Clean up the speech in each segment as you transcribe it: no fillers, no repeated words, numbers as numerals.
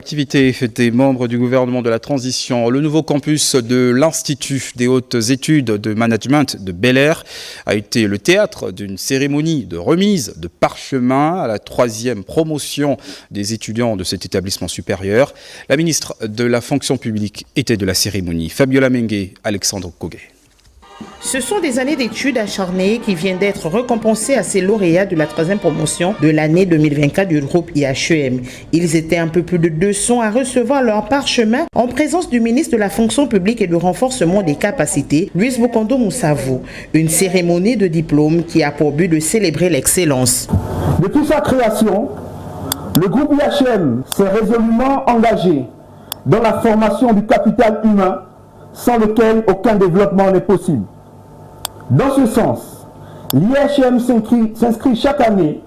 Activité des membres du gouvernement de la transition. Le nouveau campus de l'Institut des hautes études de management de Bel-Air a été le théâtre d'une cérémonie de remise de parchemin à la 3e promotion des étudiants de cet établissement supérieur. La ministre de la fonction publique était de la cérémonie. Fabiola Mengue, Alexandre Kogué. Ce sont des années d'études acharnées qui viennent d'être récompensées à ces lauréats de la 3e promotion de l'année 2024 du groupe IHEM. Ils étaient un peu plus de 200 à recevoir leur parchemin en présence du ministre de la fonction publique et du renforcement des capacités, Louise Bokondo Moussavou. Une cérémonie de diplôme qui a pour but de célébrer l'excellence. Depuis sa création, le groupe IHEM s'est résolument engagé dans la formation du capital humain sans lequel aucun développement n'est possible. Dans ce sens, l'IHEM s'inscrit chaque année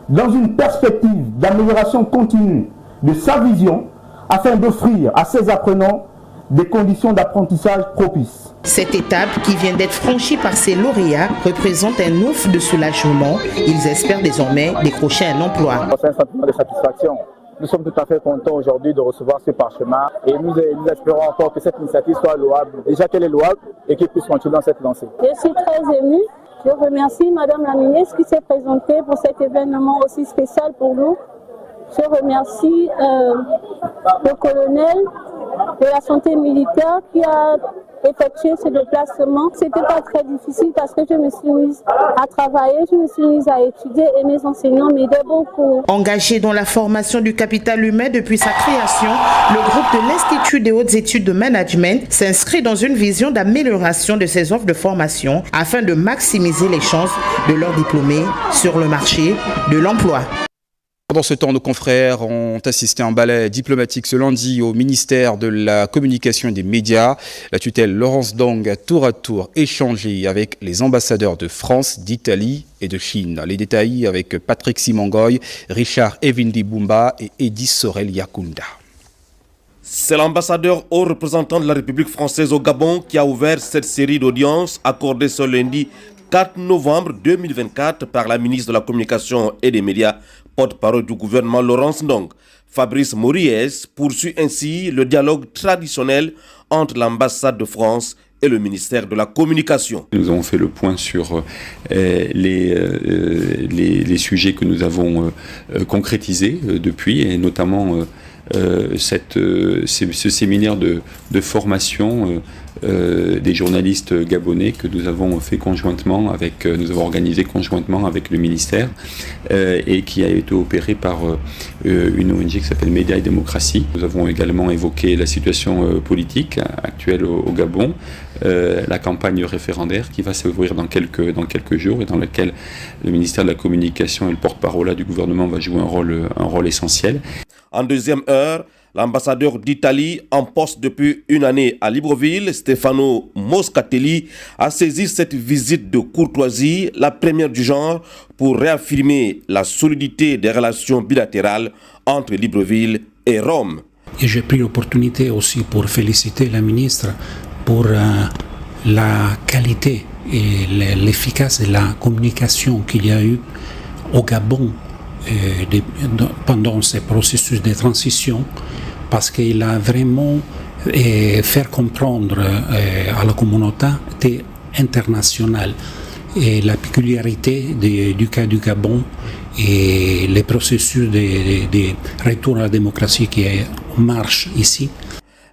dans une perspective d'amélioration continue de sa vision afin d'offrir à ses apprenants des conditions d'apprentissage propices. Cette étape qui vient d'être franchie par ces lauréats représente un ouf de soulagement. Ils espèrent désormais décrocher un emploi. C'est un sentiment de satisfaction. Nous sommes tout à fait contents aujourd'hui de recevoir ce parchemin et nous espérons encore que cette initiative soit louable. Déjà qu'elle est louable et qu'elle puisse continuer dans cette lancée. Je suis très émue. Je remercie Madame la ministre qui s'est présentée pour cet événement aussi spécial pour nous. Je remercie le colonel de la santé militaire qui a effectué ce déplacement. C'était pas très difficile parce que je me suis mise à travailler, je me suis mise à étudier et mes enseignants m'aidaient beaucoup. Engagé dans la formation du capital humain depuis sa création, le groupe de l'Institut des hautes études de management s'inscrit dans une vision d'amélioration de ses offres de formation afin de maximiser les chances de leurs diplômés sur le marché de l'emploi. Pendant ce temps, nos confrères ont assisté à un ballet diplomatique ce lundi au ministère de la Communication et des Médias. La tutelle Laurence Dong a tour à tour échangé avec les ambassadeurs de France, d'Italie et de Chine. Les détails avec Patrick Simangoy, Richard Evindi Bumba et Edith Sorel Yakunda. C'est l'ambassadeur haut représentant de la République française au Gabon qui a ouvert cette série d'audiences accordée ce lundi 4 novembre 2024 par la ministre de la Communication et des Médias, porte-parole du gouvernement Laurence Dong. Fabrice Moriès poursuit ainsi le dialogue traditionnel entre l'ambassade de France et le ministère de la Communication. Nous avons fait le point sur les sujets que nous avons concrétisés depuis, et notamment ce séminaire de formation des journalistes gabonais que nous avons fait conjointement avec, nous avons organisé conjointement avec le ministère et qui a été opéré par une ONG qui s'appelle Médias et Démocratie. Nous avons également évoqué la situation politique actuelle au Gabon, la campagne référendaire qui va s'ouvrir dans quelques jours et dans laquelle le ministère de la Communication et le porte-parole du gouvernement va jouer un rôle essentiel. En deuxième heure, l'ambassadeur d'Italie en poste depuis une année à Libreville, Stefano Moscatelli, a saisi cette visite de courtoisie, la première du genre, pour réaffirmer la solidité des relations bilatérales entre Libreville et Rome. Et j'ai pris l'opportunité aussi pour féliciter la ministre pour la qualité et l'efficace de la communication qu'il y a eu au Gabon pendant ce processus de transition, parce qu'il a vraiment fait comprendre à la communauté internationale et la peculiarité du cas du Gabon et les processus de retour à la démocratie qui est en marche ici.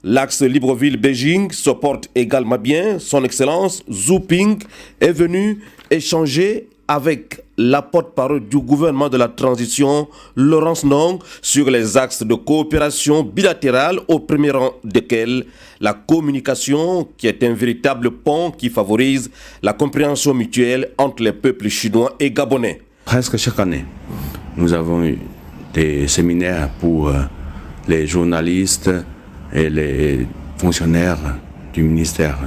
L'axe Libreville-Beijing se porte également bien. Son Excellence Xu Ping est venu échanger avec la porte-parole du gouvernement de la transition, Laurence Dong, sur les axes de coopération bilatérale, au premier rang desquels la communication, qui est un véritable pont qui favorise la compréhension mutuelle entre les peuples chinois et gabonais. Presque chaque année, nous avons eu des séminaires pour les journalistes et les fonctionnaires du ministère.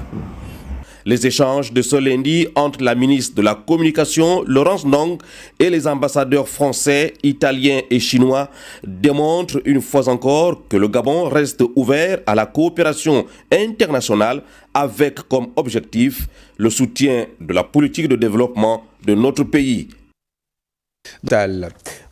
Les échanges de ce lundi entre la ministre de la Communication, Laurence Dong, et les ambassadeurs français, italiens et chinois démontrent une fois encore que le Gabon reste ouvert à la coopération internationale avec comme objectif le soutien de la politique de développement de notre pays.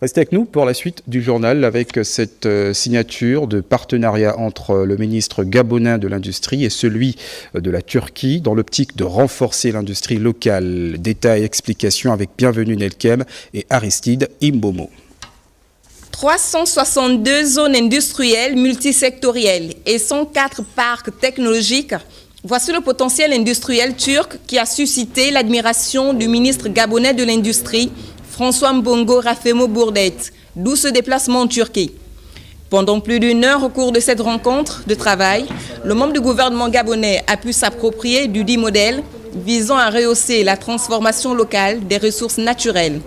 Restez avec nous pour la suite du journal avec cette signature de partenariat entre le ministre gabonais de l'Industrie et celui de la Turquie dans l'optique de renforcer l'industrie locale. Détails et explications avec Bienvenue Nelkem et Aristide Imbomo. 362 zones industrielles multisectorielles et 104 parcs technologiques. Voici le potentiel industriel turc qui a suscité l'admiration du ministre gabonais de l'Industrie, François Mbongo Rafemo Bourdet, d'où ce déplacement en Turquie. Pendant plus d'une heure au cours de cette rencontre de travail, le membre du gouvernement gabonais a pu s'approprier du dit modèle visant à rehausser la transformation locale des ressources naturelles.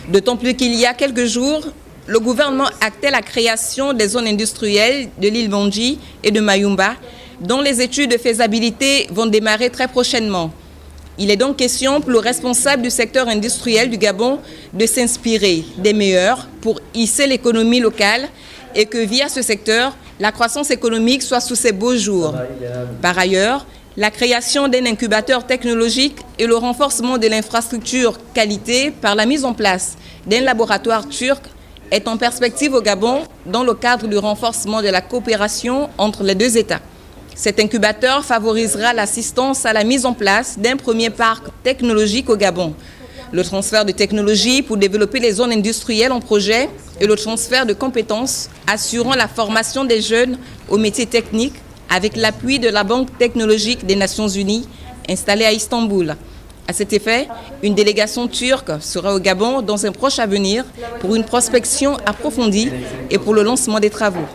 D'autant plus qu'il y a quelques jours, le gouvernement actait la création des zones industrielles de l'île Bandji et de Mayumba, dont les études de faisabilité vont démarrer très prochainement. Il est donc question pour le responsable du secteur industriel du Gabon de s'inspirer des meilleurs pour hisser l'économie locale et que via ce secteur, la croissance économique soit sous ses beaux jours. Par ailleurs, la création d'un incubateur technologique et le renforcement de l'infrastructure qualité par la mise en place d'un laboratoire turc est en perspective au Gabon dans le cadre du renforcement de la coopération entre les deux États. Cet incubateur favorisera l'assistance à la mise en place d'un premier parc technologique au Gabon, le transfert de technologies pour développer les zones industrielles en projet et le transfert de compétences assurant la formation des jeunes aux métiers techniques avec l'appui de la Banque technologique des Nations Unies installée à Istanbul. À cet effet, une délégation turque sera au Gabon dans un proche avenir pour une prospection approfondie et pour le lancement des travaux.